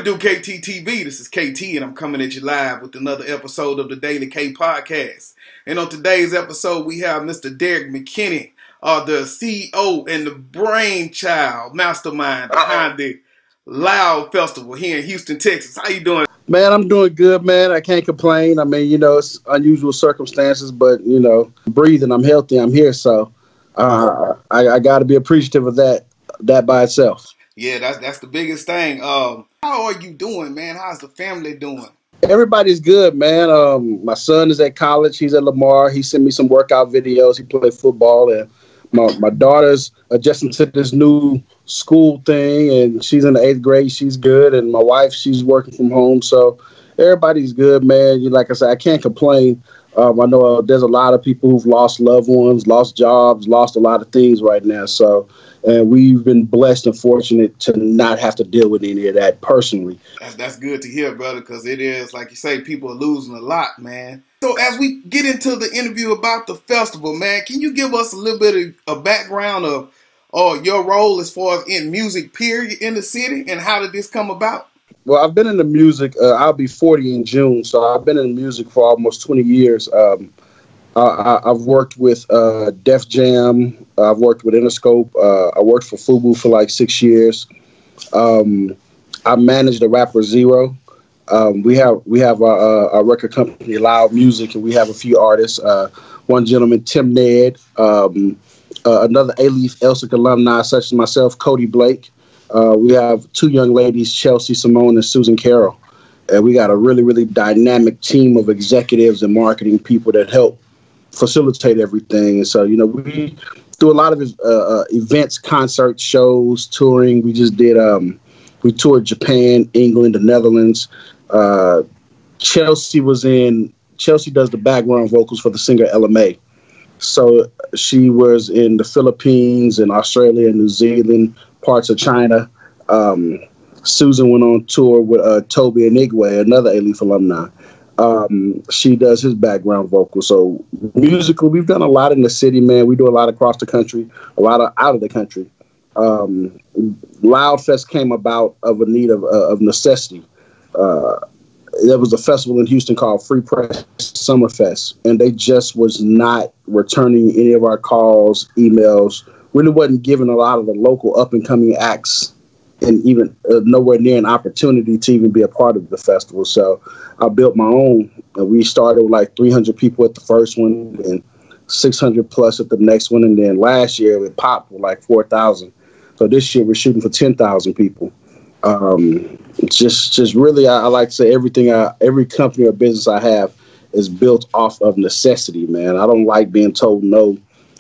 What do KTTeeV? This is KT, and I'm coming at you live with another episode of the Daily K Podcast. And on today's episode, we have Mr. Derek McKinney, the CEO and the brainchild, mastermind behind the L.O.U.D. Festival here in Houston, Texas. How you doing? Man, I'm doing good, man. I can't complain. I mean, it's unusual circumstances, but, breathing, I'm healthy, I'm here. So I got to be appreciative of that by itself. Yeah, that's the biggest thing. How are you doing, man? How's the family doing? Everybody's good, man. My son is at college. He's at Lamar. He sent me some workout videos. He played football. And my daughter's adjusting to this new school thing, and she's in the 8th grade. She's good. And my wife, she's working from home. So everybody's good, man. Like I said, I can't complain. I know there's a lot of people who've lost loved ones, lost jobs, lost a lot of things right now. And we've been blessed and fortunate to not have to deal with any of that personally. That's good to hear, brother, because it is, like you say, people are losing a lot, man. So as we get into the interview about the festival, man, can you give us a little bit of a background of your role as far as in music, period, in the city, and how did this come about? Well, I've been in the music. I'll be 40 in June, so I've been in music for almost 20 years. I've worked with Def Jam. I've worked with Interscope. I worked for FUBU for like 6 years. I managed the rapper Zero. We have our record company, L.O.U.D. Music, and we have a few artists. One gentleman, Tim Ned. Another L.O.U.D.Fest alumni, such as myself, Cody Blake. We have 2 young ladies, Chelsea Simone and Susan Carroll. And we got a really, really dynamic team of executives and marketing people that help facilitate everything. And so, we do a lot of events, concerts, shows, touring. We just did, we toured Japan, England, the Netherlands. Chelsea does the background vocals for the singer LMA. So she was in the Philippines and Australia and New Zealand, parts of China. Susan went on tour with Toby Anigwe, another L.O.U.D. alumni. She does his background vocal. So musically, we've done a lot in the city, man. We do a lot across the country, a lot out of the country. L.O.U.D.Fest came about of a need of necessity. There was a festival in Houston called Free Press Summerfest, and they just was not returning any of our calls, emails. Really wasn't giving a lot of the local up-and-coming acts and even nowhere near an opportunity to even be a part of the festival. So I built my own, and we started with like 300 people at the first one and 600 plus at the next one. And then last year it popped with like 4,000. So this year we're shooting for 10,000 people. Just really, I like to say every company or business I have is built off of necessity, man. I don't like being told no,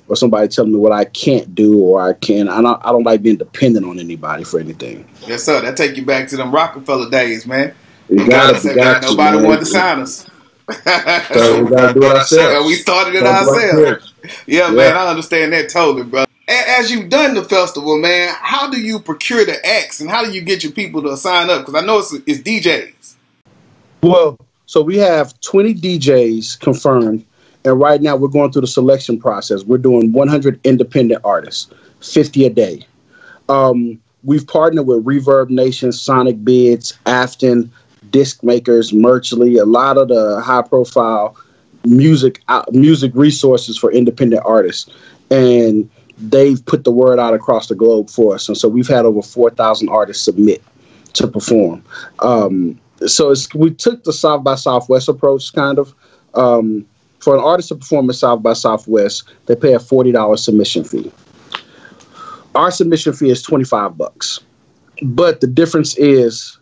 or somebody telling me what I can't do or I can. I don't like being dependent on anybody for anything. Yes, sir. That take you back to them Rockefeller days, man. You got to. Nobody wanted to sign us. So we got to do it ourselves. We started it ourselves. Yeah, man, I understand that totally, bro. As you've done the festival, man, how do you procure the acts and how do you get your people to sign up? Because I know it's DJs. Well, so we have 20 DJs confirmed. And right now we're going through the selection process. We're doing 100 independent artists, 50 a day. We've partnered with Reverb Nation, Sonic Bids, Afton, Disc Makers, Merchly, a lot of the high-profile music resources for independent artists. And they've put the word out across the globe for us. And so we've had over 4,000 artists submit to perform. So we took the South by Southwest approach, kind of. For an artist to perform at South by Southwest, they pay a $40 submission fee. Our submission fee is $25. But the difference is,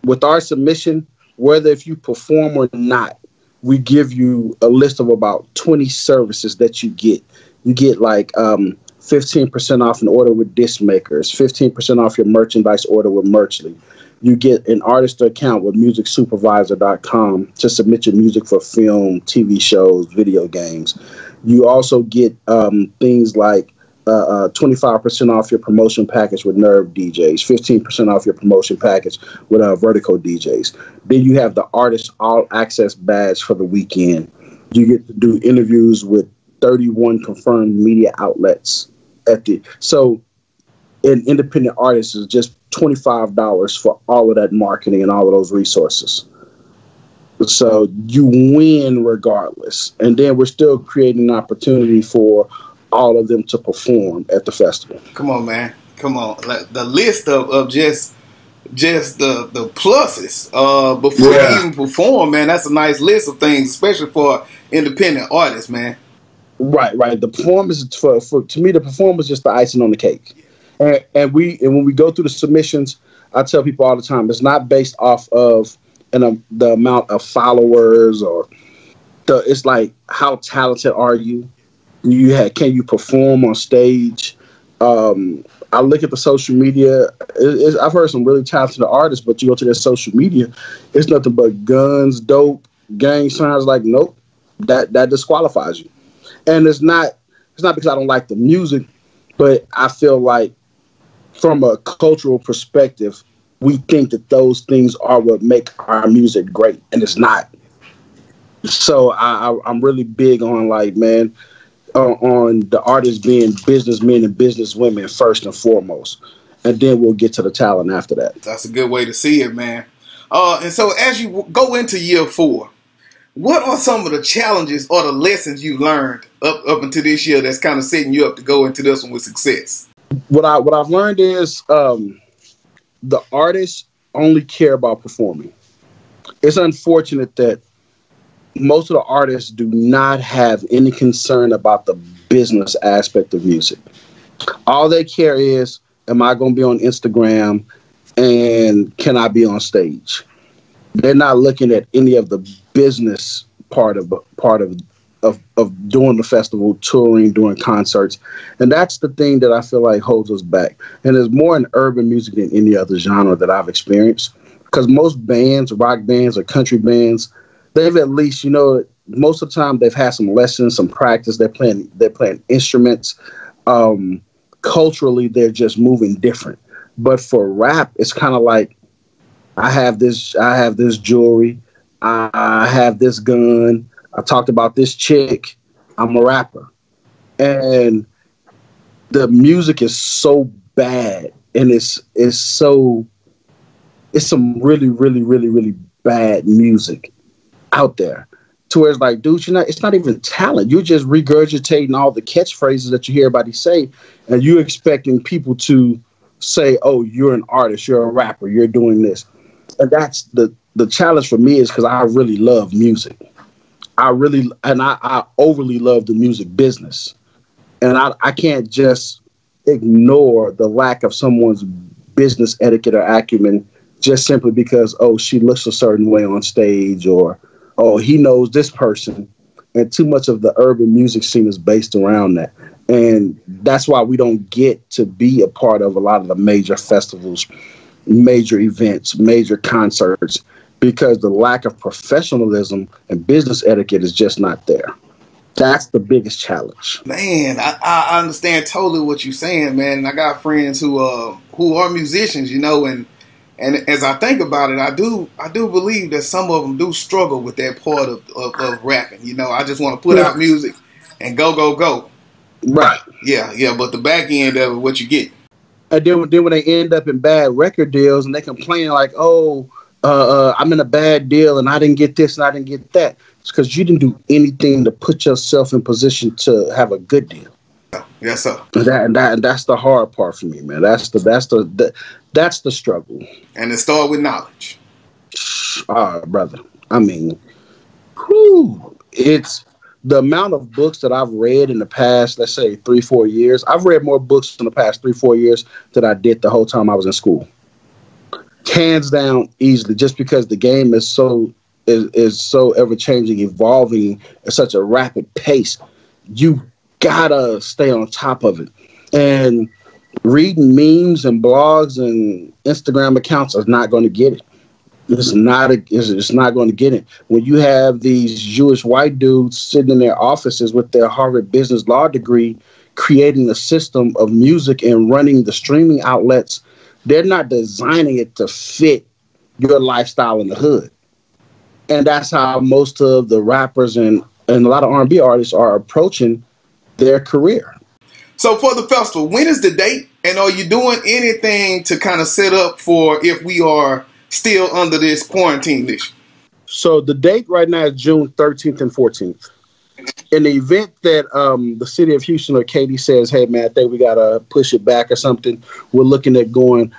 with our submission, whether if you perform or not, we give you a list of about 20 services that you get. You get like 15% off an order with Disc Makers, 15% off your merchandise order with Merchly. You get an artist account with musicsupervisor.com to submit your music for film, TV shows, video games. You also get things like 25% off your promotion package with Nerve DJs, 15% off your promotion package with Vertical DJs. Then you have the Artist All Access badge for the weekend. You get to do interviews with 31 confirmed media outlets. So an independent artist is just $25 for all of that marketing and all of those resources. So you win regardless. And then we're still creating an opportunity for all of them to perform at the festival. Come on, man. Come on. The list of just the pluses before you even perform, man. That's a nice list of things, especially for independent artists, man. Right. The performance to me, the performance is just the icing on the cake. And when we go through the submissions, I tell people all the time, it's not based off of the amount of followers it's like, how talented are you? Can you perform on stage? I look at the social media. I've heard some really talented artists, but you go to their social media, it's nothing but guns, dope, gang signs. Like, nope, that disqualifies you. And it's not because I don't like the music, but I feel like from a cultural perspective, we think that those things are what make our music great, and it's not. So I'm really big on, like, man, on the artists being businessmen and businesswomen first and foremost, and then we'll get to the talent after that. That's a good way to see it, man. And so as you go into year 4, what are some of the challenges or the lessons you learned up until this year that's kind of setting you up to go into this one with success? What I've learned is the artists only care about performing. It's unfortunate that most of the artists do not have any concern about the business aspect of music. All they care is, am I going to be on Instagram and can I be on stage? They're not looking at any of the business part of doing the festival, touring, doing concerts. And that's the thing that I feel like holds us back. And there's more in urban music than any other genre that I've experienced. Because most bands, rock bands or country bands, they've at least, most of the time they've had some lessons, some practice. They're playing instruments. Culturally, they're just moving different. But for rap, it's kind of like, I have this jewelry. I have this gun. I talked about this chick. I'm a rapper. And the music is so bad. And it's some really, really, really, really bad music out there. To where it's like, dude, it's not even talent. You're just regurgitating all the catchphrases that you hear everybody say. And you're expecting people to say, oh, you're an artist, you're a rapper, you're doing this. And that's the challenge for me, is because I really love music. I overly love the music business. And I can't just ignore the lack of someone's business etiquette or acumen just simply because, oh, she looks a certain way on stage, or, oh, he knows this person. And too much of the urban music scene is based around that. And that's why we don't get to be a part of a lot of the major festivals, major events, major concerts, because the lack of professionalism and business etiquette is just not there. That's the biggest challenge. Man, I understand totally what you're saying, man. And I got friends who are musicians, and as I think about it, I do believe that some of them do struggle with that part of rapping. I just want to put out music and go. Right. Yeah. But the back end of it, what you get. And then when they end up in bad record deals and they complain like, oh, I'm in a bad deal and I didn't get this and I didn't get that. It's because you didn't do anything to put yourself in position to have a good deal. Yes, sir. And that's the hard part for me, man. That's the struggle. And it starts with knowledge. Brother. I mean, it's the amount of books that I've read in the past, let's say 3-4 years. I've read more books in the past 3-4 years than I did the whole time I was in school. Hands down, easily, just because the game is so ever changing, evolving at such a rapid pace. You gotta stay on top of it. And reading memes and blogs and Instagram accounts is not going to get it. It's not going to get it. When you have these Jewish white dudes sitting in their offices with their Harvard business law degree, creating a system of music and running the streaming outlets, they're not designing it to fit your lifestyle in the hood. And that's how most of the rappers and a lot of R&B artists are approaching their career. So for the festival, when is the date? And are you doing anything to kind of set up for if we are still under this quarantine issue? So the date right now is June 13th and 14th. In the event that the city of Houston or Katie says, hey, man, I think we got to push it back or something, we're looking at going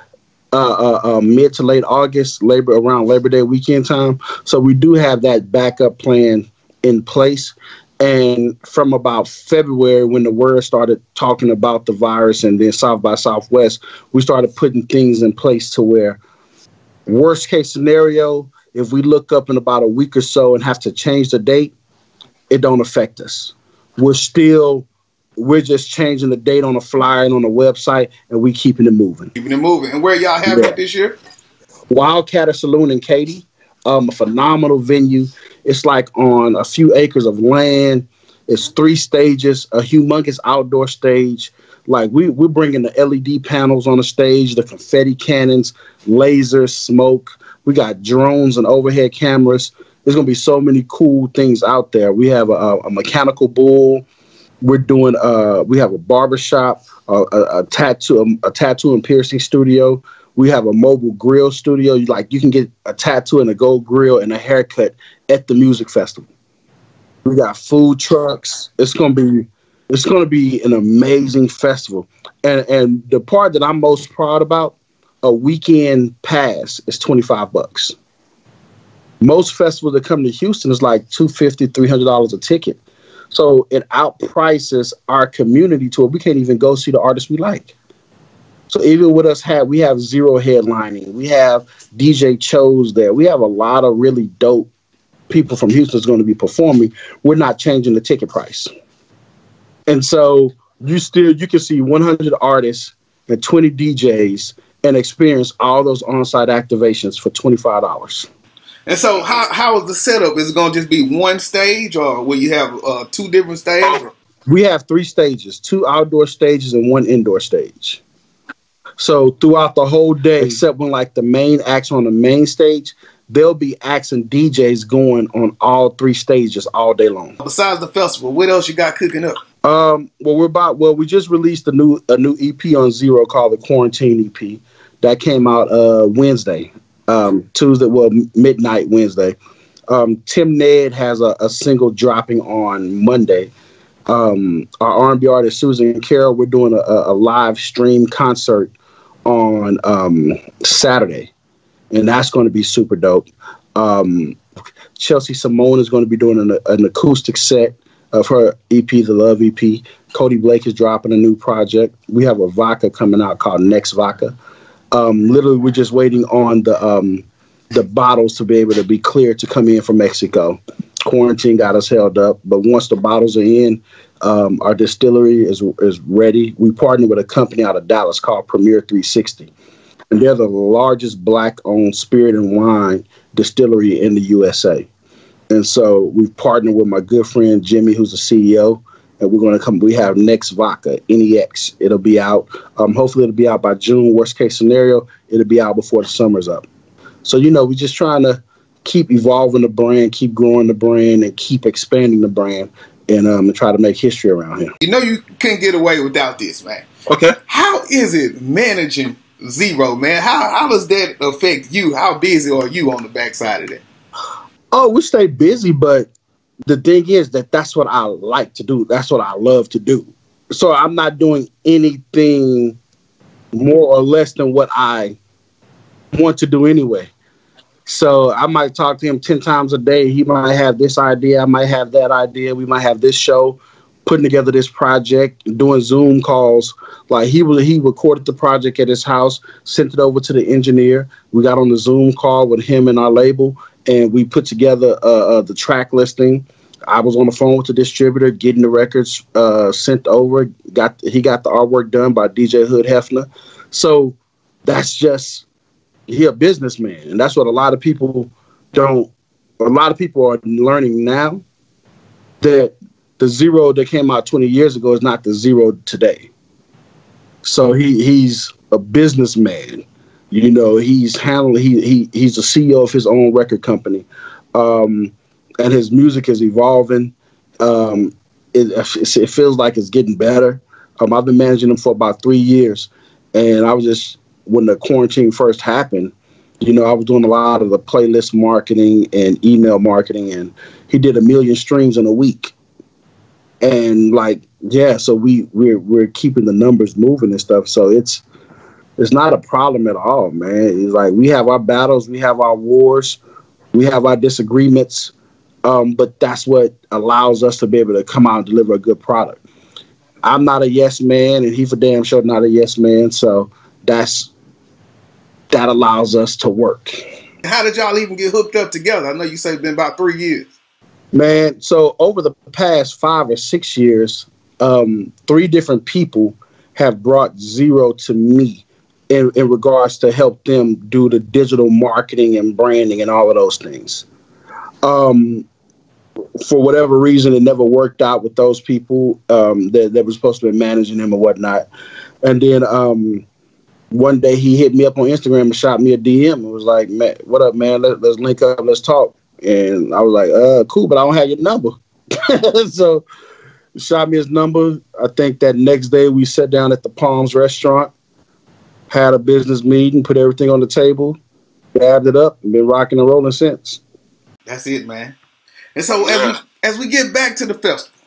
mid to late August, around Labor Day weekend time. So we do have that backup plan in place. And from about February, when the word started talking about the virus and then South by Southwest, we started putting things in place to where worst case scenario, if we look up in about a week or so and have to change the date, it don't affect us. We're just changing the date on a flyer and on the website, and we keeping it moving. Keeping it moving. And where y'all having it this year? Wildcatter Saloon in Katy. A phenomenal venue. It's like on a few acres of land. It's 3 stages, a humongous outdoor stage. Like we're bringing the LED panels on the stage, the confetti cannons, lasers, smoke. We got drones and overhead cameras. There's going to be so many cool things out there. We have a mechanical bull. We're doing we have a barbershop, a tattoo and piercing studio. We have a mobile grill studio. You can get a tattoo and a gold grill and a haircut at the music festival. We got food trucks. It's gonna be an amazing festival. And the part that I'm most proud about, a weekend pass is $25. Most festivals that come to Houston is like $250, $300 a ticket. So it outprices our community to it. We can't even go see the artists we like. So even with us, we have zero headlining. We have DJ Chose there. We have a lot of really dope people from Houston that's going to be performing. We're not changing the ticket price. And so you can see 100 artists and 20 DJs and experience all those on-site activations for $25. And so how is the setup? Is it going to just be one stage, or will you have 2 different stages? We have 3 stages, 2 outdoor stages and 1 indoor stage. So throughout the whole day, except when like the main acts on the main stage, there'll be acts and DJs going on all 3 stages all day long. Besides the festival, what else you got cooking up? We just released a new EP on Zero called the Quarantine EP that came out Wednesday, Tuesday, midnight Wednesday. Tim Ned has a single dropping on Monday. Our R&B artist Susan Carroll, we're doing a live stream concert on Saturday, and that's going to be super dope. Chelsea Simone is going to be doing an acoustic set of her EP, the L.O.U.D. EP. Cody Blake is dropping a new project. We have a vodka coming out called Next Vodka. Literally, we're just waiting on the bottles to be able to be cleared to come in from Mexico. Quarantine got us held up, but once the bottles are in, our distillery is ready. We partnered with a company out of Dallas called Premier 360, and they're the largest Black-owned spirit and wine distillery in the USA. And so we've partnered with my good friend Jimmy, who's the CEO, and we're going to come. We have Next Vodka, NEX. It'll be out. Hopefully, it'll be out by June. Worst case scenario, it'll be out before the summer's up. So we're just trying to keep evolving the brand, keep growing the brand, and keep expanding the brand, and try to make history around here. You couldn't get away without this, man. Okay. How is it managing Zero, man? How does that affect you? How busy are you on the backside of that? Oh, we stay busy, but the thing is that's what I like to do. That's what I love to do. So I'm not doing anything more or less than what I want to do anyway. So I might talk to him 10 times a day. He might have this idea. I might have that idea. We might have this show, putting together this project, doing Zoom calls. Like he recorded the project at his house, sent it over to the engineer. We got on the Zoom call with him and our label, and we put together the track listing. I was on the phone with the distributor, getting the records sent over. He got the artwork done by DJ Hood Hefner. So that's just, he a businessman, and that's what a lot of people don't. A lot of people are learning now that the Zero that came out 20 years ago is not the Zero today. So he's a businessman. He's handling. He's the CEO of his own record company, and his music is evolving. It feels like it's getting better. I've been managing them for about 3 years, and I was just, when the quarantine first happened, I was doing a lot of the playlist marketing and email marketing, and he did 1 million streams in a week. And like, yeah, so we're keeping the numbers moving and stuff. So it's not a problem at all, man. It's like we have our battles, we have our wars, we have our disagreements, but that's what allows us to be able to come out and deliver a good product. I'm not a yes man, and he for damn sure not a yes man. So that allows us to work. How did y'all even get hooked up together? I know you say it's been about 3 years. Man, so over the past 5 or 6 years, 3 different people have brought Zero to me in regards to help them do the digital marketing and branding and all of those things. For whatever reason, it never worked out with those people that were supposed to be managing him or whatnot. And then one day he hit me up on Instagram and shot me a DM and was like, "Man, what up, man? Let's link up. Let's talk." And I was like, cool, but I don't have your number. So he shot me his number. I think that next day we sat down at the Palms restaurant, had a business meeting, put everything on the table, dabbed it up, and been rocking and rolling since. That's it, man. And so as we get back to the festival,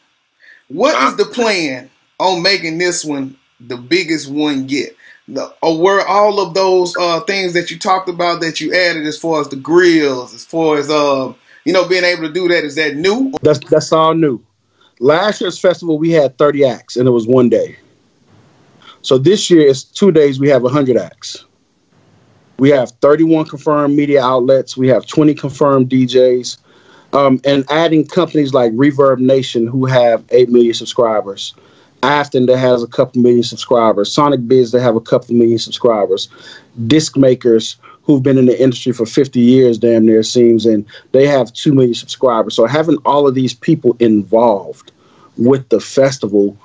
what is the plan on making this one the biggest one yet? Or were all of those things that you talked about that you added, as far as the grills, as far as being able to do that, is that new? That's all new. Last year's festival we had 30 acts and it was one day. So this year it's 2 days. We have 100 acts. We have 31 confirmed media outlets. We have 20 confirmed DJs, and adding companies like Reverb Nation, who have 8 million subscribers. Afton, that has a couple million subscribers. Sonic Biz, that have a couple million subscribers. Disc makers, who've been in the industry for 50 years, damn near seems, and they have 2 million subscribers. So having all of these people involved with the festival,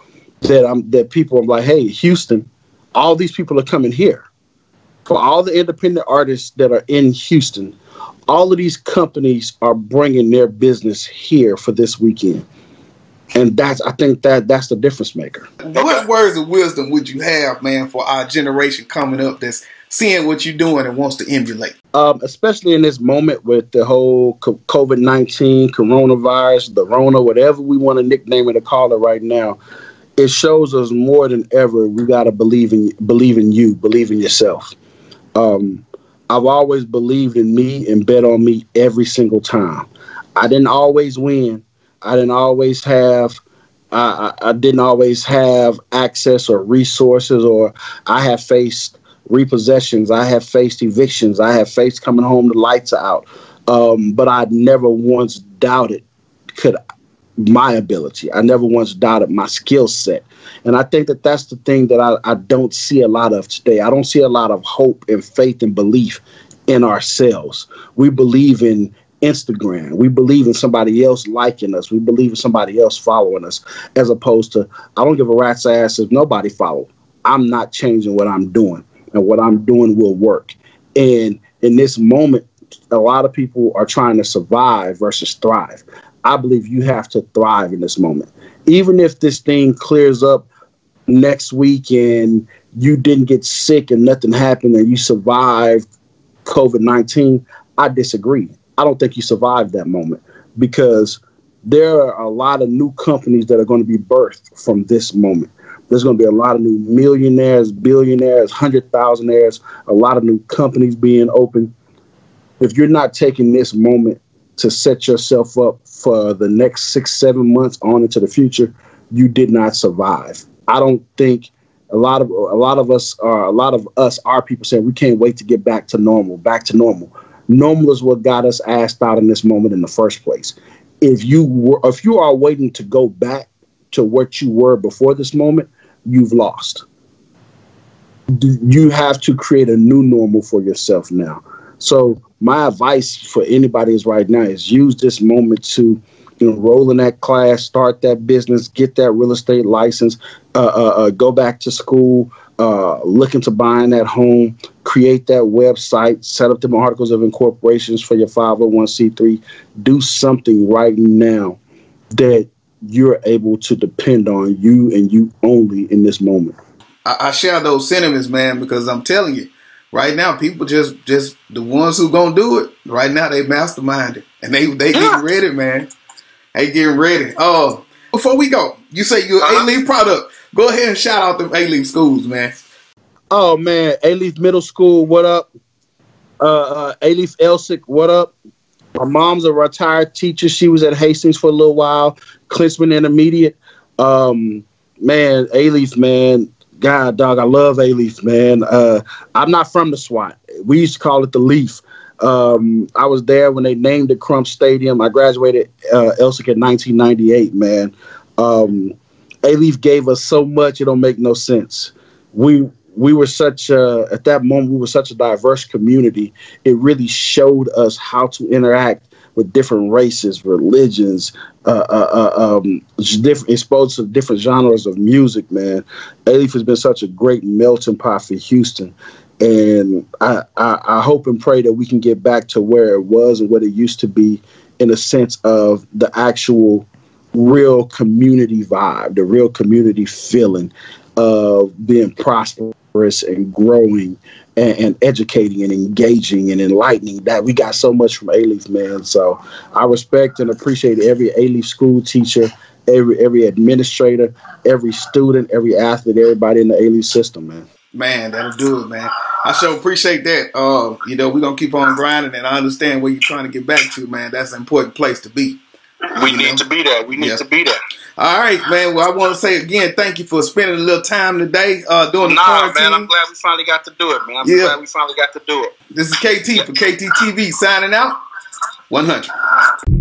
that people are like, hey, Houston, all these people are coming here. For all the independent artists that are in Houston, all of these companies are bringing their business here for this weekend. And I think that's the difference maker. What words of wisdom would you have, man, for our generation coming up that's seeing what you're doing and wants to emulate? Especially in this moment with the whole COVID-19, coronavirus, the Rona, whatever we want to nickname it or call it right now, it shows us more than ever we got to believe in you, believe in yourself. I've always believed in me and bet on me every single time. I didn't always win. I didn't always have access or resources, or I have faced repossessions. I have faced evictions. I have faced coming home, the lights are out. But I never once doubted my ability. I never once doubted my skill set. And I think that that's the thing that I don't see a lot of today. I don't see a lot of hope and faith and belief in ourselves. We believe in Instagram. We believe in somebody else liking us. We believe in somebody else following us, as opposed to, I don't give a rat's ass if nobody follow. I'm not changing what I'm doing, and what I'm doing will work. And in this moment, a lot of people are trying to survive versus thrive. I believe you have to thrive in this moment. Even if this thing clears up next week and you didn't get sick and nothing happened and you survived COVID-19, I disagree. I don't think you survived that moment, because there are a lot of new companies that are going to be birthed from this moment. There's going to be a lot of new millionaires, billionaires, 100,000aires, a lot of new companies being open. If you're not taking this moment to set yourself up for the next 6-7 months on into the future, you did not survive. I don't think a lot of us, our people saying we can't wait to get back to normal. Normal is what got us asked out in this moment in the first place. If you are waiting to go back to what you were before this moment, you've lost. You have to create a new normal for yourself now. So my advice for anybody is right now is use this moment to enroll in that class, start that business, get that real estate license, go back to school, look into buying that home, create that website, set up them articles of incorporations for your 501c3. Do something right now that you're able to depend on you and you only in this moment. I share those sentiments, man, because I'm telling you, right now, people just the ones who gonna do it. Right now, they masterminded and they getting ready, man. They getting ready. Oh, before we go, you say you're A.L.O.U.D. product. Go ahead and shout out the A.L.O.U.D. schools, man. Oh man, A.L.O.U.D. Middle School, what up? A.L.O.U.D. Elsick, what up? My mom's a retired teacher. She was at Hastings for a little while. Klinsman Intermediate. Man, A.L.O.U.D., man. God, dog, I love A.L.O.U.D., man. I'm not from the SWAT. We used to call it the Leaf. I was there when they named the Crump Stadium. I graduated Elsick in 1998, man. A.L.O.U.D. gave us so much, it don't make no sense. We were such at that moment, we were such a diverse community. It really showed us how to interact with different races, religions, different, exposed to different genres of music, man. A.L.O.U.D. has been such a great melting pot for Houston. And I hope and pray that we can get back to where it was and what it used to be, in a sense of the actual real community vibe, the real community feeling of being prosperous and growing and educating and engaging and enlightening. That we got so much from A.L.O.U.D., man. So I respect and appreciate every A.L.O.U.D. school teacher, every administrator, every student, every athlete, everybody in the A.L.O.U.D. system, man. Man, that'll do it, man. I sure appreciate that. We're going to keep on grinding, and I understand where you're trying to get back to, man. That's an important place to be. We need to be there. We need to be there. All right, man. Well, I want to say again, thank you for spending a little time today doing the quarantine. Man, I'm glad we finally got to do it, man. I'm glad we finally got to do it. This is KT for KTTeeV signing out. 100.